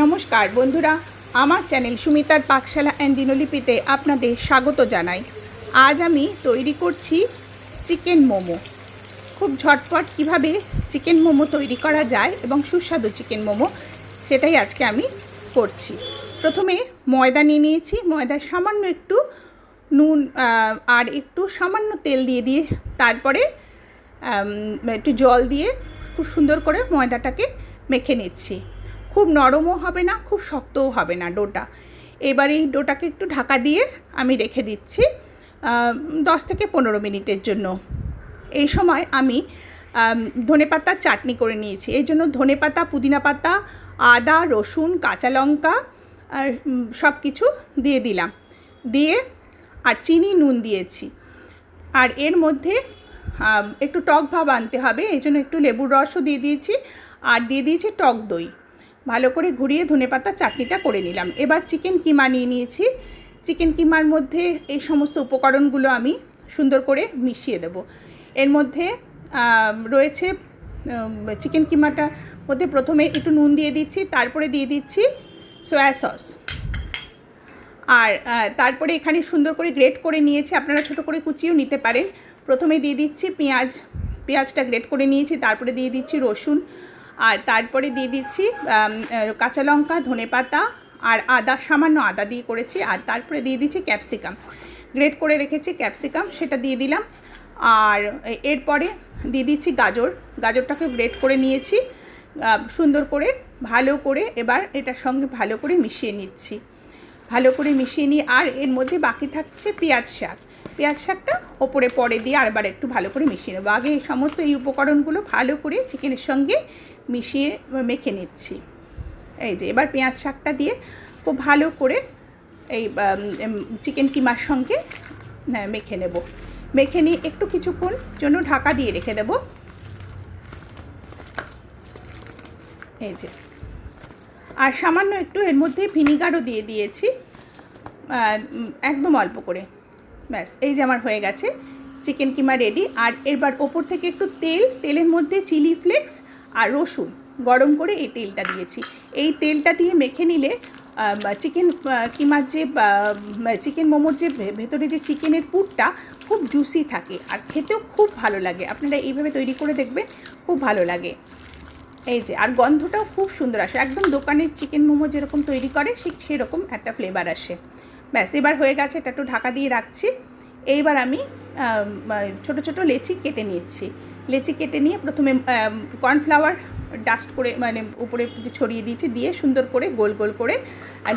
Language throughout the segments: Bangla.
নমস্কার বন্ধুরা, আমার চ্যানেল সুমিতার পাকশালা অ্যান্ড দিনলিপিতে আপনাদের স্বাগত জানাই। আজ আমি তৈরি করছি চিকেন মোমো। খুব ঝটপট কিভাবে চিকেন মোমো তৈরি করা যায় এবং সুস্বাদু চিকেন মোমো, সেটাই আজকে আমি করছি। প্রথমে ময়দা নিয়ে নিয়েছি। ময়দায় সামান্য একটু নুন আর একটু সামান্য তেল দিয়ে তারপরে একটু জল দিয়ে খুব সুন্দর করে ময়দাটাকে মেখে নিচ্ছি। খুব নরমও হবে না, খুব শক্তও হবে না ডোটা। এবার এই ডোটাকে একটু ঢাকা দিয়ে আমি রেখে দিচ্ছি 10 থেকে 15 মিনিটের জন্য। এই সময় আমি ধনেপাতার চাটনি করে নিয়েছি। এই জন্য ধনেপাতা, পুদিনা পাতা, আদা, রসুন, কাঁচা লঙ্কা আর সব কিছু দিয়ে দিলাম, দিয়ে আর চিনি, নুন দিয়েছি। আর এর মধ্যে একটু টক ভাব আনতে হবে, এই জন্য একটু লেবুর রসও দিয়ে দিয়েছি আর দিয়ে দিয়েছি টক দই। ভালো করে ঘুরিয়ে ধনেপাতা চাটনিটা করে নিলাম। এবার চিকেন কিমা নিয়ে নিয়েছি। চিকেন কিমার মধ্যে এই সমস্ত উপকরণগুলো আমি সুন্দর করে মিশিয়ে দেব। এর মধ্যে রয়েছে চিকেন কিমাটার মধ্যে প্রথমে একটু নুন দিয়ে দিচ্ছি, তারপরে দিয়ে দিচ্ছি সয়া সস, আর তারপরে এখানে সুন্দর করে গ্রেট করে নিয়েছি। আপনারা ছোট করে কুচিয়েও নিতে পারেন। প্রথমে দিয়ে দিচ্ছি পেঁয়াজটা গ্রেট করে নিয়েছি, তারপরে দিয়ে দিচ্ছি রসুন, আর তারপরে দিয়ে দিচ্ছি কাঁচা লঙ্কা, ধনেপাতা আর আদা, সামান্য আদা দিয়ে করেছি। আর তারপরে দিয়ে দিচ্ছি ক্যাপসিকাম, গ্রেট করে রেখেছি ক্যাপসিকাম, সেটা দিয়ে দিলাম। আর এরপরে দিয়ে দিচ্ছি গাজরটাকে গ্রেট করে নিয়েছি সুন্দর করে, ভালো করে এবার এটার সঙ্গে ভালো করে মিশিয়ে নিচ্ছি। ভালো করে মিশিয়ে নিই। আর এর মধ্যে বাকি থাকছে পেঁয়াজ শাকটা ওপরে পরে দিয়ে আরবার একটু ভালো করে মিশিয়ে নেবো। আগে এই সমস্ত এই উপকরণগুলো ভালো করে চিকেনের সঙ্গে মিশিয়ে মেখে নিচ্ছি। এই যে এবার পেঁয়াজ শাকটা দিয়ে খুব ভালো করে এই চিকেন কিমার সঙ্গে মেখে নেব। মেখে নিয়ে একটু কিছুক্ষণ জন্য ঢাকা দিয়ে রেখে দেব। এই যে, আর সামান্য একটু এর মধ্যে ভিনিগারও দিয়ে দিয়েছি, একদম অল্প করে। ব্যাস, এই যে আমার হয়ে গেছে চিকেন কিমা রেডি। আর এবার ওপর থেকে একটু তেলের মধ্যে চিলি ফ্লেক্স আর রসুন গরম করে এই তেলটা দিয়েছি। এই তেলটা দিয়ে মেখে নিলে চিকেন কিমার যে চিকেন মোমোর যে ভেতরে যে চিকেনের পুরটা খুব জুসি থাকে আর খেতেও খুব ভালো লাগে। আপনারা এইভাবে তৈরি করে দেখবেন, খুব ভালো লাগে। এই যে, আর গন্ধটাও খুব সুন্দর আসে, একদম দোকানের চিকেন মোমো যেরকম তৈরি করে ঠিক সেরকম একটা ফ্লেভার আসে। ব্যাস, এবার হয়ে গেছে, এটা একটু ঢাকা দিয়ে রাখছি। এইবার আমি ছোট ছোট লেচি কেটে নিচ্ছি। লেচি কেটে নিয়ে প্রথমে কর্নফ্লাওয়ার ডাস্ট করে উপরে ছড়িয়ে দিয়েছি, দিয়ে সুন্দর করে গোল গোল করে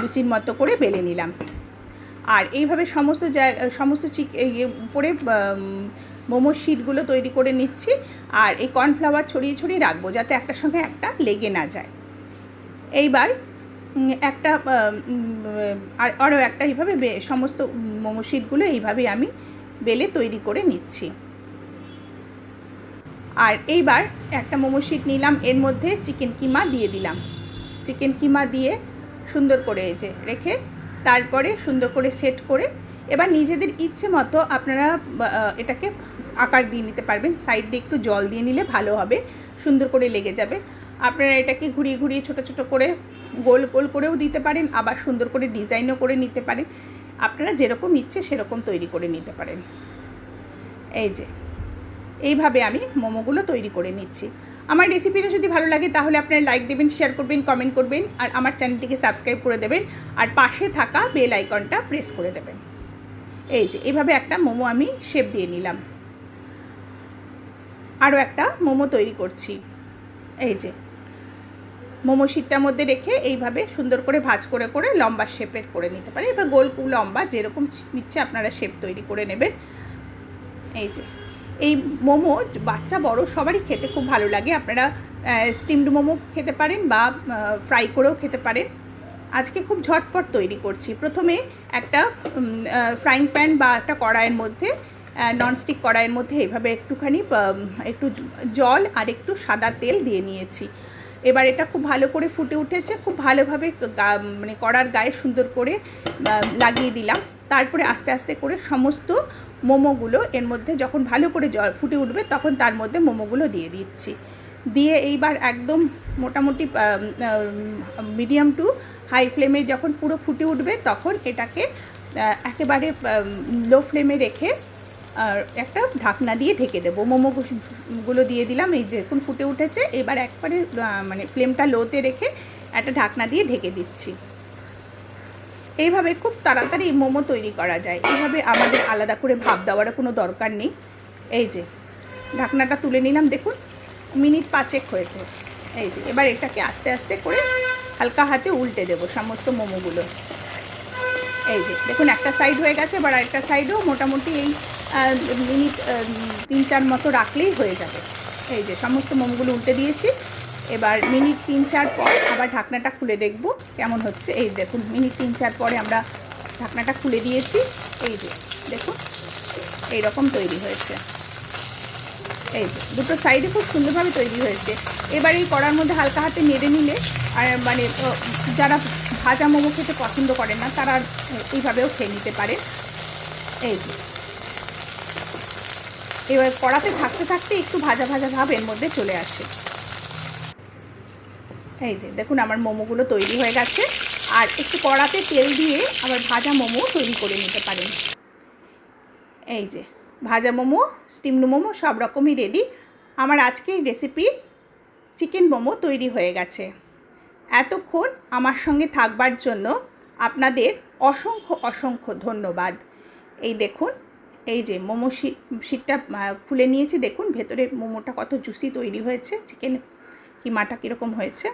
লুচির মতো করে বেলে নিলাম। আর এইভাবে সমস্ত উপরে মোমোর শিটগুলো তৈরি করে নিচ্ছি। আর এই কর্নফ্লাওয়ার ছড়িয়ে ছড়িয়ে রাখবো যাতে একটার সঙ্গে একটা লেগে না যায়। এইবার একটা আরও একটা এইভাবে সমস্ত মোমো শিটগুলো এইভাবে আমি বেলে তৈরি করে নিচ্ছি। আর এইবার একটা মোমো শিট নিলাম, এর মধ্যে চিকেন কিমা দিয়ে দিলাম। চিকেন কিমা দিয়ে সুন্দর করে এই যে রেখে তারপরে সুন্দর করে সেট করে এবার নিজেদের ইচ্ছে মতো আপনারা এটাকে আকার দিয়ে নিতে পারবেন। সাইড দিয়ে একটু জল দিয়ে নিলে ভালো হবে, সুন্দর করে লেগে যাবে। আপনারা এটাকে ঘুরিয়ে ঘুরিয়ে ছোট ছোট করে গোল গোল করেও দিতে পারেন, আবার সুন্দর করে ডিজাইনও করে নিতে পারেন। আপনারা যেরকম ইচ্ছে সেরকম তৈরি করে নিতে পারেন। এই যে এইভাবে আমি মোমোগুলো তৈরি করে নিচ্ছি। আমার রেসিপিটা যদি ভালো লাগে তাহলে আপনারা লাইক দেবেন, শেয়ার করবেন, কমেন্ট করবেন, আর আমার চ্যানেলটিকে সাবস্ক্রাইব করে দেবেন, আর পাশে থাকা বেল আইকনটা প্রেস করে দেবেন। এই যে এইভাবে একটা মোমো আমি শেপ দিয়ে নিলাম। আরও একটা মোমো তৈরি করছি। এই যে মোমো শিটটার মধ্যে রেখে এইভাবে সুন্দর করে ভাঁজ করে করে লম্বা শেপের করে নিতে পারে। এবার গোল লম্বা যেরকম ইচ্ছে আপনারা শেপ তৈরি করে নেবেন। এই যে এই মোমো বাচ্চা বড় সবারই খেতে খুব ভালো লাগে। আপনারা স্টিমড মোমো খেতে পারেন বা ফ্রাই করেও খেতে পারেন। আজকে খুব ঝটপট তৈরি করছি। প্রথমে একটা ফ্রাইং প্যান বা একটা কড়াইয়ের মধ্যে, ননস্টিক কড়াইয়ের মধ্যে এইভাবে একটুখানি একটু জল আর একটু সাদা তেল দিয়ে নিয়েছি। এবার এটা খুব ভালো করে ফুটে উঠেছে, খুব ভালোভাবে কড়ার গায়ে সুন্দর করে লাগিয়ে দিলাম। তারপরে আস্তে আস্তে করে সমস্ত মোমোগুলো এর মধ্যে যখন ভালো করে জল ফুটে উঠবে তখন তার মধ্যে মোমোগুলো দিয়ে দিচ্ছি। দিয়ে এইবার একদম মোটামুটি মিডিয়াম টু হাই ফ্লেমে যখন পুরো ফুটে উঠবে তখন এটাকে একেবারে লো ফ্লেমে রেখে একটা ঢাকনা দিয়ে ঢেকে দেবো। মোমোগুলো দিয়ে দিলাম, এই দেখুন ফুটে উঠেছে। এবার একবারে মানে ফ্লেমটা লোতে রেখে একটা ঢাকনা দিয়ে ঢেকে দিচ্ছি। এইভাবে খুব তাড়াতাড়ি মোমো তৈরি করা যায়, এইভাবে আমাদের আলাদা করে ভাপ দেওয়ারও কোনো দরকার নেই। এই যে ঢাকনাটা তুলে নিলাম, দেখুন মিনিট 5 হয়েছে। এই যে এবার এটাকে আস্তে আস্তে করে হালকা হাতে উল্টে দেবো সমস্ত মোমোগুলো। এই যে দেখুন একটা সাইড হয়ে গেছে, এবার আরেকটা সাইডও মোটামুটি এই মিনিট 3-4 মতো রাখলেই হয়ে যাবে। এই যে সমস্ত মোমোগুলো উল্টে দিয়েছি। এবার মিনিট 3-4 পর আবার ঢাকনাটা খুলে দেখব কেমন হচ্ছে। এই দেখুন মিনিট 3-4 পরে আমরা ঢাকনাটা খুলে দিয়েছি। এই যে দেখুন এইরকম তৈরি হয়েছে। এই যে দুটো সাইডে খুব সুন্দরভাবে তৈরি হয়েছে। এবার এই কড়ার মধ্যে হালকা হাতে নেড়ে নিলে, আর মানে যারা ভাজা মোমো খেতে পছন্দ করেন না তারা এইভাবেও খেয়ে নিতে পারে। এই যে এবার কড়াতে থাকতে থাকতে একটু ভাজা ভাজা ভাব এর মধ্যে চলে আসে। এই যে দেখুন আমার মোমোগুলো তৈরি হয়ে গেছে। আর একটু কড়াতে তেল দিয়ে আবার ভাজা মোমো তৈরি করে নিতে পারেন। এই যে ভাজা মোমো, স্টিমড মোমো সব রকমই রেডি। আমার আজকের রেসিপি চিকেন মোমো তৈরি হয়ে গেছে। এতক্ষণ আমার সঙ্গে থাকবার জন্য আপনাদের অসংখ্য অসংখ্য ধন্যবাদ। এই দেখুন এই যে মোমো শিটটা খুলে নিয়েছি, দেখুন ভেতরে মোমোটা কত জুসি তৈরি হয়েছে, চিকেন কিমাটা কীরকম হয়েছে।